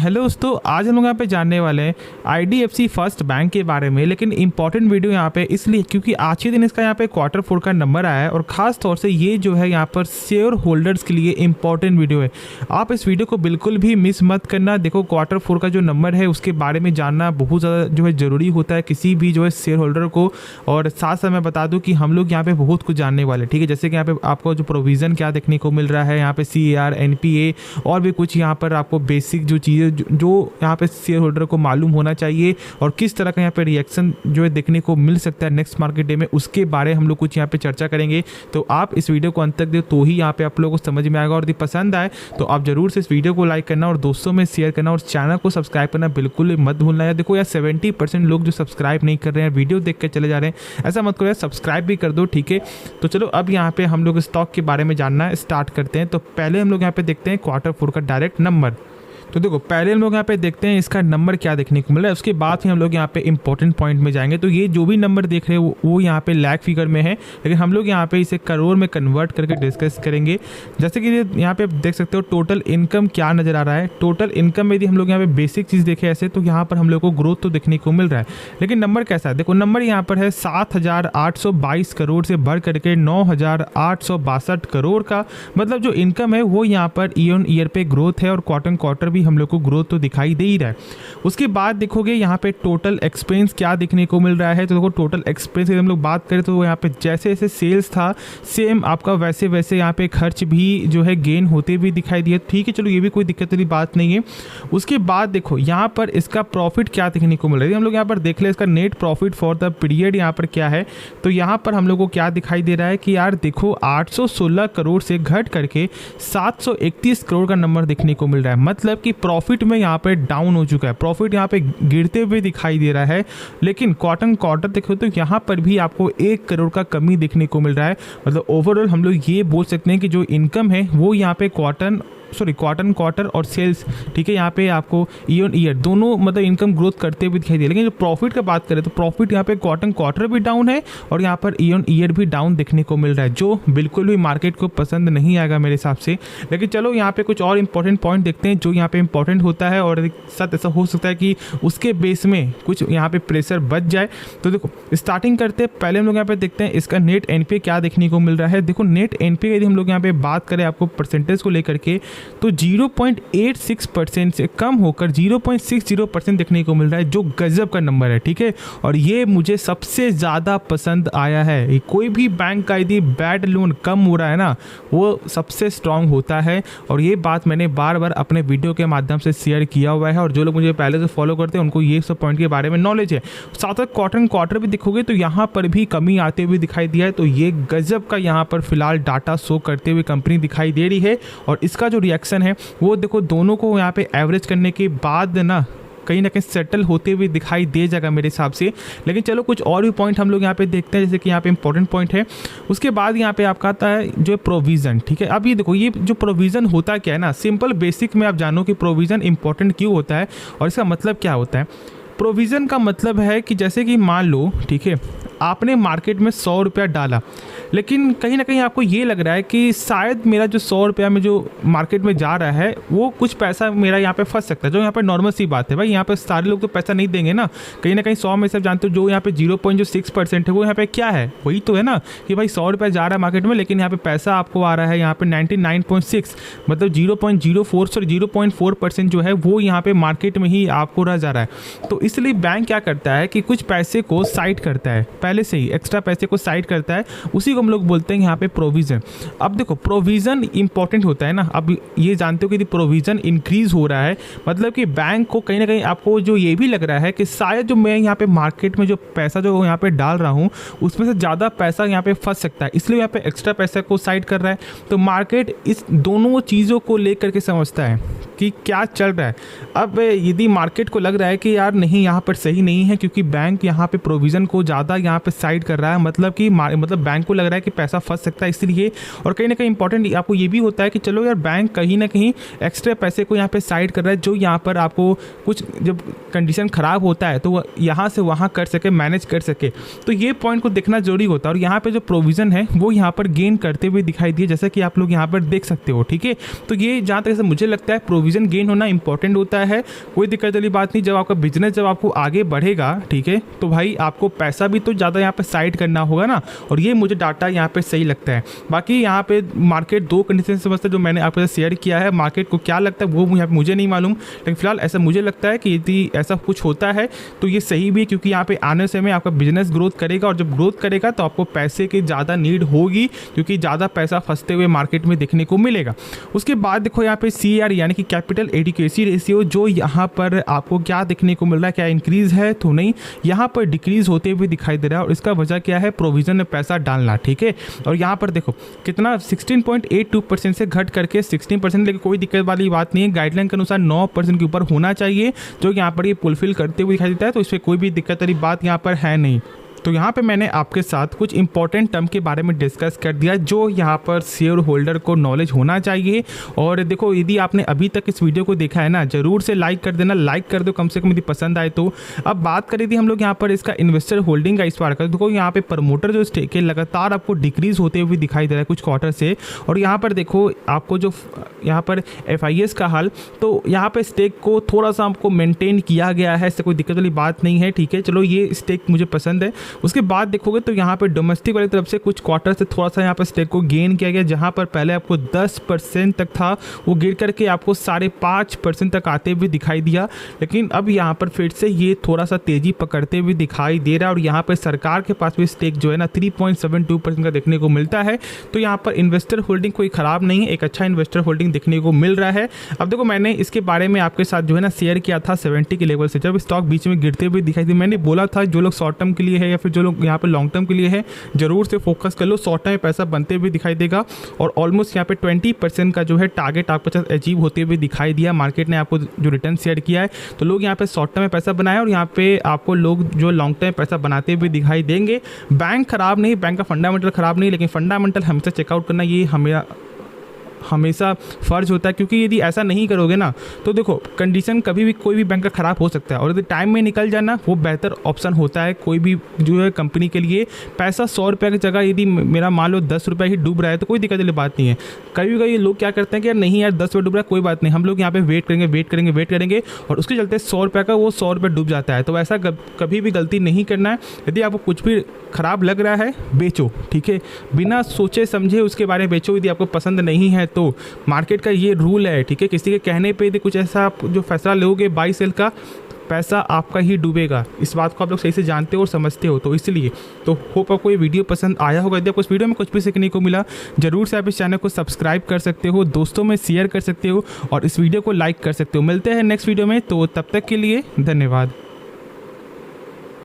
Hello दोस्तों, आज हम लोग यहाँ पे जानने वाले हैं IDFC फर्स्ट बैंक के बारे में। लेकिन इंपॉर्टेंट वीडियो यहाँ पे इसलिए क्योंकि आज के दिन इसका यहाँ पे Q4 का नंबर आया है और ख़ास तौर से ये जो है यहाँ पर शेयर होल्डर्स के लिए इंपॉर्टेंट वीडियो है। आप इस वीडियो को बिल्कुल भी मिस मत करना। देखो, Q4 का जो नंबर है उसके बारे में जानना बहुत ज़्यादा जो है ज़रूरी होता है किसी भी जो है शेयर होल्डर को। और साथ साथ मैं बता दूँ कि हम लोग यहाँ पे बहुत कुछ जानने वाले, ठीक है। जैसे कि यहाँ पे आपको जो प्रोविज़न क्या देखने को मिल रहा है, यहाँ पे CAR, NPA और भी कुछ यहाँ पर आपको बेसिक जो चीज़ें जो यहाँ पे शेयर होल्डर को मालूम होना चाहिए और किस तरह का यहाँ पे रिएक्शन जो है देखने को मिल सकता है नेक्स्ट मार्केट डे में, उसके बारे हम लोग कुछ यहाँ पे चर्चा करेंगे। तो आप इस वीडियो को अंत तक दे तो ही यहाँ पे आप लोगों को समझ में आएगा। और यदि पसंद आए तो आप जरूर से इस वीडियो को लाइक करना और दोस्तों में शेयर करना और चैनल को सब्सक्राइब करना बिल्कुल मत भूलना है। देखो यार, 70% लोग जो सब्सक्राइब नहीं कर रहे हैं, वीडियो देख कर चले जा रहे हैं, ऐसा मत करो यार, सब्सक्राइब भी कर दो, ठीक है। तो चलो अब यहाँ पे हम लोग स्टॉक के बारे में जानना स्टार्ट करते हैं। तो पहले हम लोग यहाँ पे देखते हैं Q4 का डायरेक्ट नंबर। तो देखो, पहले हम लोग यहाँ पे देखते हैं इसका नंबर क्या देखने को मिल रहा है, उसके बाद ही हम लोग यहाँ पे इंपॉर्टेंट पॉइंट में जाएंगे। तो ये जो भी नंबर देख रहे हैं वो यहाँ पे लाख फिगर में है, लेकिन हम लोग यहाँ पे इसे करोड़ में कन्वर्ट करके डिस्कस करेंगे। जैसे कि यहाँ पे देख सकते हो टोटल इनकम क्या नज़र आ रहा है। टोटल इनकम में यदि हम लोग यहाँ पे बेसिक चीज़ देखें ऐसे, तो यहाँ पर हम लोग को ग्रोथ तो देखने को मिल रहा है, लेकिन नंबर कैसा है। देखो, नंबर यहाँ पर है 7,822 करोड़ से बढ़ करके 9,862 करोड़ का, मतलब जो इनकम है वो यहाँ पर ईयर पे ग्रोथ है और क्वार्टर भी हम लोग को ग्रोथ तो दिखाई दे ही रहा है। उसके बाद देखोगे यहाँ पे टोटल एक्सपेंस क्या देखने को मिल रहा है। तो देखो, टोटल एक्सपेंस की हम लोग बात करें तो यहाँ पे जैसे जैसे सेल्स था सेम आपका वैसे वैसे यहाँ पे खर्च भी जो है गेन होते भी दिखाई दिए, ठीक है। चलो, ये भी कोई दिक्कत वाली बात नहीं है। उसके बाद देखो यहाँ पर इसका प्रॉफिट क्या देखने को मिल रहा है। हम लोग यहाँ पर देख ले इसका net profit for the period यहाँ पर क्या है। तो यहाँ पर हम लोग को क्या दिखाई दे रहा है कि यार देखो 816 करोड़ से घट करके 731 करोड़ का नंबर देखने को मिल रहा है। मतलब कि प्रॉफिट में यहाँ पे डाउन हो चुका है, प्रॉफिट यहाँ पे गिरते हुए दिखाई दे रहा है। लेकिन क्वार्टर देखो तो यहाँ पर भी आपको 1 करोड़ का कमी देखने को मिल रहा है। मतलब ओवरऑल हम लोग ये बोल सकते हैं कि जो इनकम है वो यहाँ पे क्वार्टर और सेल्स, ठीक है, यहाँ पे आपको ईयर दोनों मतलब इनकम ग्रोथ करते हुए दिखाई दे। लेकिन जो प्रॉफिट का बात करें तो प्रॉफिट यहाँ पे क्वार्टर भी डाउन है और यहाँ पर ईयर भी डाउन देखने को मिल रहा है, जो बिल्कुल भी मार्केट को पसंद नहीं आएगा मेरे हिसाब से। लेकिन चलो, यहाँ पे कुछ और इंपॉर्टेंट पॉइंट देखते हैं जो यहाँ पे इंपॉर्टेंट होता है और साथ ऐसा हो सकता है कि उसके बेस में कुछ यहाँ पे प्रेशर बच जाए। तो देखो, स्टार्टिंग करते पहले हम लोग यहाँ पे देखते हैं इसका नेट NPA क्या देखने को मिल रहा है। देखो, नेट NPA यदि हम लोग यहाँ पे बात करें आपको परसेंटेज को लेकर के, तो 0.86% से कम होकर 0.60% देखने को मिल रहा है, जो गजब का नंबर है, ठीक है। और ये मुझे सबसे ज़्यादा पसंद आया है। कोई भी बैंक का यदि बैड लोन कम हो रहा है ना, वो सबसे स्ट्रांग होता है। और ये बात मैंने बार बार अपने वीडियो के माध्यम से शेयर किया हुआ है और जो लोग मुझे पहले से फॉलो करते हैं उनको ये सब पॉइंट के बारे में नॉलेज है। साथ साथ क्वार्टर भी देखोगे तो यहाँ पर भी कमी आते हुए दिखाई दिया है। तो ये गजब का यहाँ पर फिलहाल डाटा शो करते हुए कंपनी दिखाई दे रही है। और इसका जो रिएक्शन है वो देखो, दोनों को यहाँ पे एवरेज करने के बाद ना कहीं ना कहीं सेटल होते हुए दिखाई दे जाएगा मेरे हिसाब से। लेकिन चलो, कुछ और भी पॉइंट हम लोग यहाँ पे देखते हैं, जैसे कि यहाँ पे इंपॉर्टेंट पॉइंट है। उसके बाद यहाँ पे आपका आता है जो प्रोविज़न, ठीक है। अब ये देखो, ये जो प्रोविज़न होता क्या है ना, सिंपल बेसिक में आप जानो कि प्रोविज़न इंपॉर्टेंट क्यों होता है और इसका मतलब क्या होता है। प्रोविज़न का मतलब है कि जैसे कि मान लो, ठीक है, आपने मार्केट में 100 रुपया डाला, लेकिन कहीं ना कहीं आपको ये लग रहा है कि शायद मेरा जो 100 रुपया में जो मार्केट में जा रहा है वो कुछ पैसा मेरा यहाँ पे फंस सकता है, जो यहाँ पे नॉर्मल सी बात है भाई। यहाँ पे सारे लोग तो पैसा नहीं देंगे ना, कहीं ना कहीं 100 में सब जानते हो जो यहाँ पे 0.6% है वो यहाँ पे क्या है, वही तो है ना कि भाई 100 रुपया जा रहा है मार्केट में, लेकिन यहाँ पे पैसा आपको आ रहा है यहाँ पे 99.6, मतलब 0.4% जो है वो यहाँ पे मार्केट में ही आपको रह जा रहा है। तो इसलिए बैंक क्या करता है कि कुछ पैसे को साइड करता है, पहले से ही एक्स्ट्रा पैसे को साइड करता है, उसी को हम लोग बोलते हैं यहाँ पे प्रोविज़न। अब देखो, प्रोविज़न इंपॉर्टेंट होता है ना। अब ये जानते हो कि यदि प्रोविज़न इंक्रीज हो रहा है, मतलब कि बैंक को कहीं ना कहीं आपको जो ये भी लग रहा है कि शायद जो मैं यहाँ पे मार्केट में जो पैसा जो यहाँ पे डाल रहा हूँ उसमें से ज़्यादा पैसा यहाँ पे फंस सकता है, इसलिए यहाँ पे एक्स्ट्रा पैसा को साइड कर रहा है। तो मार्केट इस दोनों चीज़ों को लेकर के समझता है कि क्या चल रहा है। अब यदि मार्केट को लग रहा है कि यार नहीं, यहाँ पर सही नहीं है क्योंकि बैंक यहाँ पे प्रोविज़न को ज़्यादा यहाँ पे साइड कर रहा है, मतलब बैंक को लग रहा है कि पैसा फंस सकता है इसलिए। और कहीं ना कहीं इंपॉर्टेंट आपको ये भी होता है कि चलो यार, बैंक कहीं ना कहीं एक्स्ट्रा पैसे को यहाँ पे साइड कर रहा है, जो यहाँ पर आपको कुछ जब कंडीशन ख़राब होता है तो वो यहाँ से वहाँ कर सके, मैनेज कर सके। तो ये पॉइंट को देखना जरूरी होता है। और यहाँ पे जो प्रोविज़न है वो यहाँ पर गेन करते हुए दिखाई दिए, जैसा कि आप लोग यहाँ पर देख सकते हो, ठीक है। तो ये जहाँ तक मुझे लगता है प्रोविज़न प्रोविजन गेन होना इंपॉर्टेंट होता है, कोई दिक्कत वाली बात नहीं। जब आपका बिजनेस जब आपको आगे बढ़ेगा, ठीक है, तो भाई आपको पैसा भी तो ज़्यादा यहाँ पे साइड करना होगा ना, और ये मुझे डाटा यहाँ पे सही लगता है। बाकी यहाँ पे मार्केट दो कंडीशन समझता है जो मैंने आपके साथ शेयर किया है। मार्केट को क्या लगता है वो मुझे नहीं मालूम, लेकिन फिलहाल ऐसा मुझे लगता है कि यदि ऐसा कुछ होता है तो ये सही भी है, क्योंकि यहाँ पे आने समय आपका बिजनेस ग्रोथ करेगा, और जब ग्रोथ करेगा तो आपको पैसे की ज़्यादा नीड होगी, क्योंकि ज़्यादा पैसा फंसते हुए मार्केट में देखने को मिलेगा। उसके बाद देखो यहाँ पे CAR यानी कि कैपिटल एडिक्वेसी रेशियो, जो यहाँ पर आपको क्या देखने को मिल रहा है, क्या इंक्रीज है तो नहीं, यहाँ पर डिक्रीज होते हुए दिखाई दे रहा है। और इसका वजह क्या है, प्रोविजन में पैसा डालना, ठीक है। और यहाँ पर देखो कितना 16.82% से घट करके 16%, लेकिन कोई दिक्कत वाली बात नहीं है, गाइडलाइन के अनुसार 9% के ऊपर होना चाहिए, जो यहाँ पर ये फुलफिल करते हुए दिखाई देता है, तो इसमें कोई भी दिक्कत वाली बात यहाँ पर है नहीं। तो यहाँ पे मैंने आपके साथ कुछ इंपॉर्टेंट टर्म के बारे में डिस्कस कर दिया जो यहाँ पर शेयर होल्डर को नॉलेज होना चाहिए। और देखो यदि आपने अभी तक इस वीडियो को देखा है ना, जरूर से लाइक कर देना, लाइक कर दो कम से कम यदि पसंद आए तो। अब बात करें थी हम लोग यहाँ पर इसका इन्वेस्टर होल्डिंग का इस बार का, देखो यहाँ पे प्रमोटर जो स्टेक है लगातार आपको डिक्रीज होते हुए दिखाई दे रहा है कुछ क्वार्टर से। और यहाँ पर देखो आपको जो यहाँ पर FIS का हाल, तो यहाँ पे स्टेक को थोड़ा सा आपको मेंटेन किया गया है, इससे कोई दिक्कत वाली बात नहीं है, ठीक है। चलो ये स्टेक मुझे पसंद है। उसके बाद देखोगे तो यहाँ पे डोमेस्टिक वाली तरफ से कुछ क्वार्टर से थोड़ा सा यहाँ पर स्टेक को गेन किया गया, जहाँ पर पहले आपको 10% तक था, वो गिर करके आपको 5.5% तक आते हुए दिखाई दिया। लेकिन अब यहाँ पर फिर से ये थोड़ा सा तेजी पकड़ते हुए दिखाई दे रहा है, और यहाँ पर सरकार के पास भी स्टेक जो है ना 3.72% का देखने को मिलता है। तो यहाँ पर इन्वेस्टर होल्डिंग कोई ख़राब नहीं है, एक अच्छा इन्वेस्टर होल्डिंग देखने को मिल रहा है। अब देखो मैंने इसके बारे में आपके साथ जो है ना शेयर किया था 70 के लेवल से, जब स्टॉक बीच में गिरते हुए दिखाई दी, मैंने बोला था जो लोग शॉर्ट टर्म के लिए है या फिर जो लोग यहाँ पे लॉन्ग टर्म के लिए है, जरूर से फोकस कर लो, शॉर्ट टर्म में पैसा बनते हुए दिखाई देगा। और ऑलमोस्ट यहाँ पे 20% का जो है टारगेट आपके साथ अचीव होते हुए दिखाई दिया, मार्केट ने आपको जो रिटर्न शेयर किया है। तो लोग यहाँ पे शॉर्ट टर्म में पैसा बनाए, और यहाँ पे आपको लोग जो लॉन्ग टर्म में पैसा बनाते हुए दिखाई देंगे। बैंक खराब नहीं, बैंक का फंडामेंटल खराब नहीं, लेकिन फंडामेंटल हमेशा चेकआउट करना ये हमेशा फ़र्ज होता है, क्योंकि यदि ऐसा नहीं करोगे ना तो देखो कंडीशन कभी भी कोई भी बैंक का ख़राब हो सकता है, और यदि टाइम में निकल जाना वो बेहतर ऑप्शन होता है कोई भी जो है कंपनी के लिए। पैसा 100 रुपये की जगह यदि मेरा मान लो 10 रुपये ही डूब रहा है तो कोई दिक्कत वाली बात नहीं है। कभी कभी लोग क्या करते हैं कि यार नहीं यार 10 रुपये डूब रहा है, कोई बात नहीं, हम लोग यहाँ पे वेट करेंगे, और उसके चलते 100 रुपये का वो 100 रुपये डूब जाता है। तो ऐसा कभी भी गलती नहीं करना है। यदि आपको कुछ भी ख़राब लग रहा है बेचो, ठीक है, बिना सोचे समझे उसके बारे में बेचो। यदि आपको पसंद नहीं है तो मार्केट का ये रूल है, ठीक है, किसी के कहने पे यदि कुछ ऐसा आप जो फैसला लोगे बाई सेल का, पैसा आपका ही डूबेगा। इस बात को आप लोग सही से जानते हो और समझते हो। तो इसलिए तो होप आपको ये वीडियो पसंद आया होगा। यदि आपको इस वीडियो में कुछ भी सीखने को मिला, जरूर से आप इस चैनल को सब्सक्राइब कर सकते हो, दोस्तों में शेयर कर सकते हो, और इस वीडियो को लाइक कर सकते हो। मिलते हैं नेक्स्ट वीडियो में, तो तब तक के लिए धन्यवाद।